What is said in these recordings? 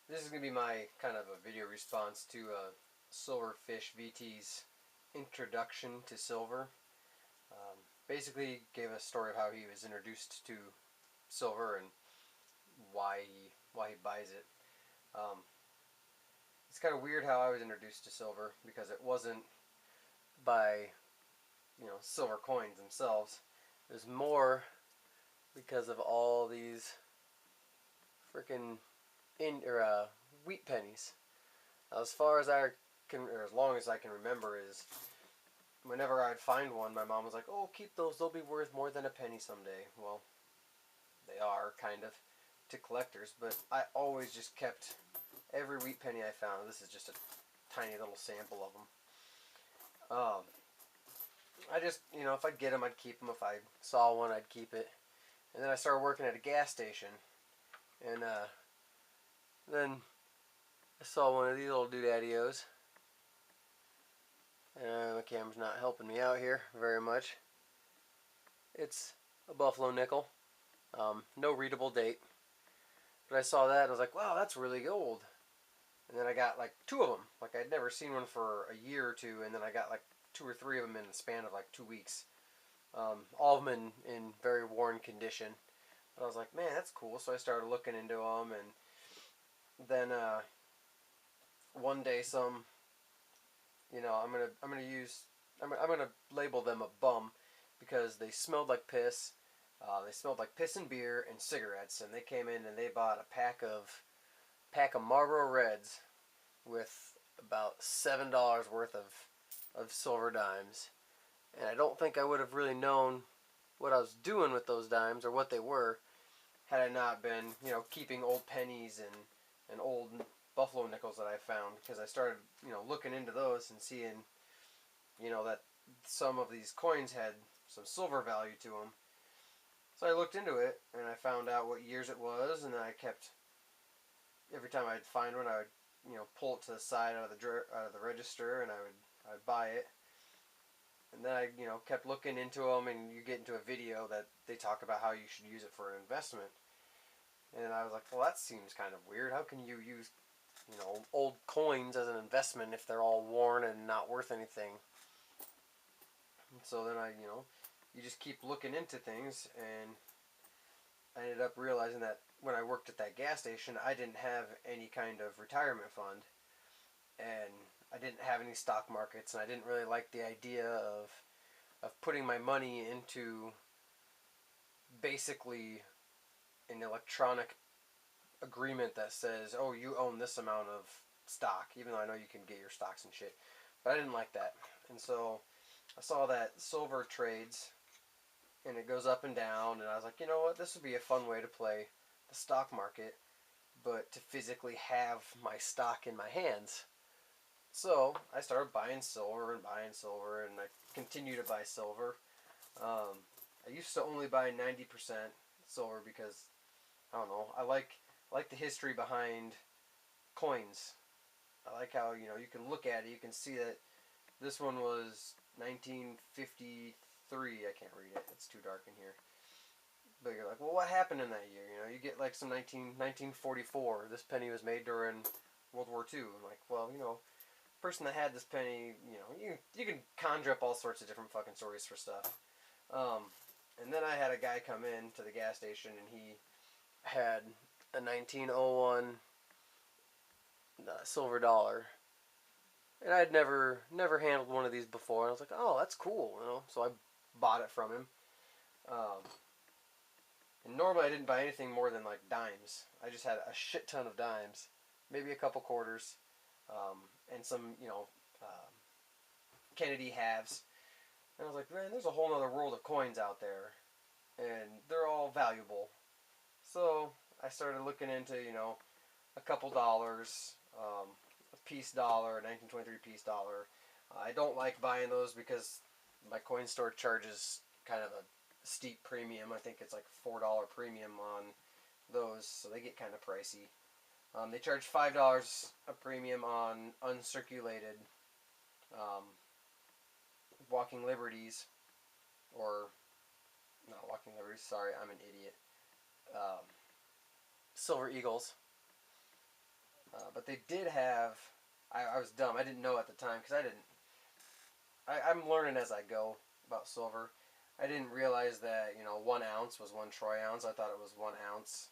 This is going to be my kind of a video response to Silverfish VT's introduction to silver. Basically, gave a story of how he was introduced to silver and why he buys it. Um, it's kind of weird how I was introduced to silver because it wasn't by silver coins themselves. It was more because of all these freaking wheat pennies. Now, as far as I can, or as long as I can remember, is whenever I'd find one, my mom was like, "Oh, keep those; they'll be worth more than a penny someday." Well, they are kind of to collectors, but I always just kept every wheat penny I found. This is just a tiny little sample of them. I just, if I'd get them, I'd keep them. If I saw one, I'd keep it. And then I started working at a gas station, and then I saw one of these little doodaddios. My camera's not helping me out here very much. It's a buffalo nickel. No readable date. But I saw that and I was like, wow, that's really old. And then I got like two of them. Like I'd never seen one for a year or two, and then I got like two or three of them in the span of like 2 weeks. All of them in very worn condition. But I was like, man, that's cool. So I started looking into them, and then one day I'm gonna label them a bum because they smelled like piss. They smelled like piss and beer and cigarettes, and they came in and they bought a pack of Marlboro Reds with about $7 worth of silver dimes. And I don't think I would have really known what I was doing with those dimes or what they were had I not been, keeping old pennies and old buffalo nickels that I found, because I started, looking into those and seeing, that some of these coins had some silver value to them. So I looked into it and I found out what years it was, and then I kept, every time I'd find one, I would, pull it to the side out of the register, and I'd buy it. And then I, kept looking into them, and you get into a video that they talk about how you should use it for an investment. And I was like, well, that seems kind of weird. How can you use, old coins as an investment if they're all worn and not worth anything? And so then you just keep looking into things, and I ended up realizing that when I worked at that gas station, I didn't have any kind of retirement fund, and I didn't have any stock markets, and I didn't really like the idea of putting my money into basically an electronic agreement that says, oh, you own this amount of stock, even though I know you can get your stocks and shit. But I didn't like that. And so I saw that silver trades and it goes up and down, and I was like, you know what, this would be a fun way to play the stock market, but to physically have my stock in my hands. So I started buying silver, and I continue to buy silver. I used to only buy 90% silver because I don't know. I like the history behind coins. I like how you can look at it. You can see that this one was 1953. I can't read it. It's too dark in here. But you're like, well, what happened in that year? You get like some 1944. This penny was made during World War II. I'm like, well, person that had this penny, you can conjure up all sorts of different fucking stories for stuff. And then I had a guy come in to the gas station, and he had a 1901 silver dollar, and I'd never handled one of these before. And I was like, oh, that's cool, So I bought it from him. Um, and normally I didn't buy anything more than like dimes. I just had a shit ton of dimes, maybe a couple quarters, and some Kennedy halves. And I was like, man, there's a whole other world of coins out there, and they're all valuable. So I started looking into, a couple dollars, a piece dollar, a 1923 piece dollar. I don't like buying those because my coin store charges kind of a steep premium. I think it's like $4 premium on those, so they get kind of pricey. They charge $5 a premium on uncirculated um, Walking Liberties, or not Walking Liberties. Sorry, I'm an idiot. Um, Silver Eagles. But they did have. I was dumb. I didn't know at the time because I didn't. I'm learning as I go about silver. I didn't realize that 1 ounce was 1 troy ounce. I thought it was 1 ounce,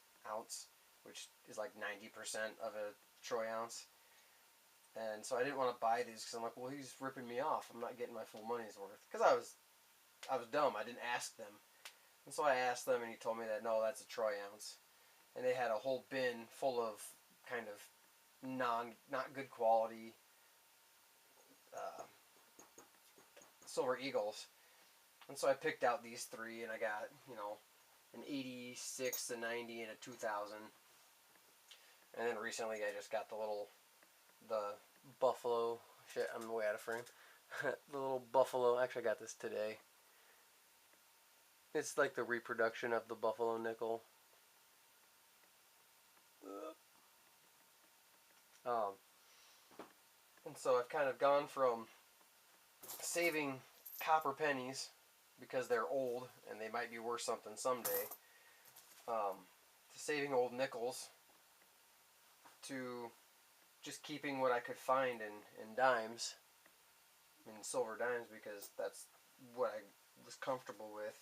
which is like 90% of a troy ounce. And so I didn't want to buy these because I'm like, well, he's ripping me off. I'm not getting my full money's worth because I was dumb. I didn't ask them, and so I asked them, and he told me that no, that's a troy ounce, and they had a whole bin full of kind of not good quality uh, silver eagles. And so I picked out these three, and I got, an 86, a 90, and a 2000. And then recently I just got the buffalo. Shit, I'm way out of frame. The little buffalo. Actually, I got this today. It's like the reproduction of the buffalo nickel. Um, and so I've kind of gone from saving copper pennies because they're old and they might be worth something someday, to saving old nickels, to just keeping what I could find in dimes, in silver dimes, because that's what I was comfortable with,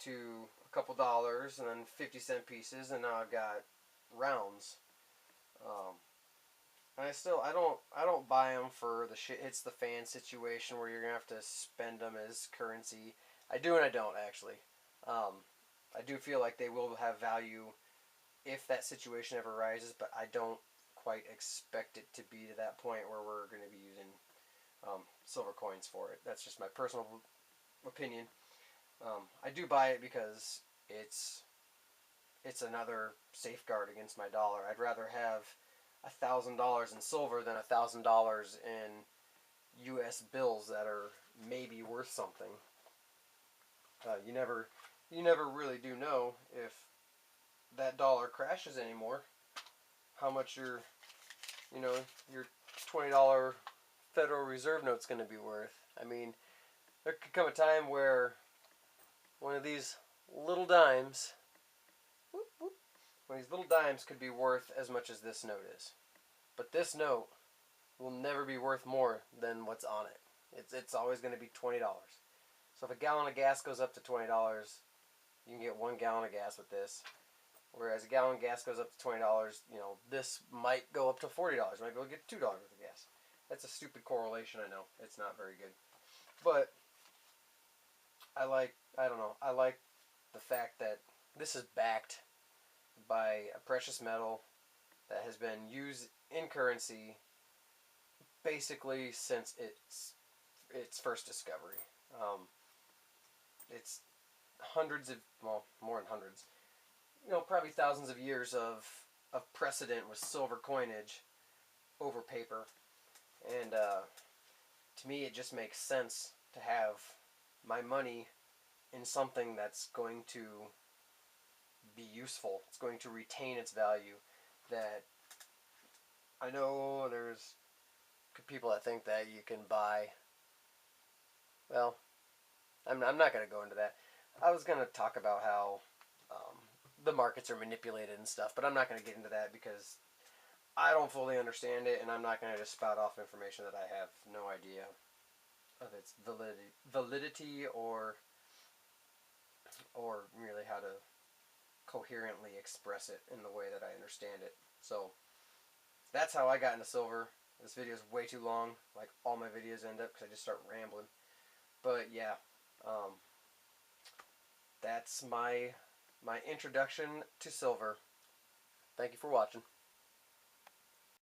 to a couple dollars and then 50-cent pieces, and now I've got rounds. And I don't buy them for the shit hits the fan situation where you're gonna have to spend them as currency. I do and I don't actually. I do feel like they will have value if that situation ever arises, but I don't quite expect it to be to that point where we're going to be using silver coins for it. That's just my personal opinion. I do buy it because it's another safeguard against my dollar. I'd rather have $1,000 in silver than $1,000 in U.S. bills that are maybe worth something. You never really do know if that dollar crashes anymore. How much your $20 Federal Reserve note's going to be worth. I mean, there could come a time where one of these little dimes, one of these little dimes could be worth as much as this note is. But this note will never be worth more than what's on it. It's always going to be $20. So if a gallon of gas goes up to $20, you can get 1 gallon of gas with this. Whereas a gallon of gas goes up to $20, this might go up to $40. Might go get $2 worth of gas. That's a stupid correlation, I know. It's not very good. But I like the fact that this is backed by a precious metal that has been used in currency basically since its first discovery. It's hundreds of, well, more than hundreds, probably thousands of years of precedent with silver coinage over paper. And to me, it just makes sense to have my money in something that's going to be useful. It's going to retain its value. That I know there's people that think that you can buy. Well, I'm not going to go into that. I was going to talk about how the markets are manipulated and stuff, but I'm not going to get into that because I don't fully understand it, and I'm not going to just spout off information that I have no idea of its validity or really how to coherently express it in the way that I understand it. So that's how I got into silver. This video is way too long, like all my videos end up because I just start rambling. But yeah, that's my introduction to silver. Thank you for watching.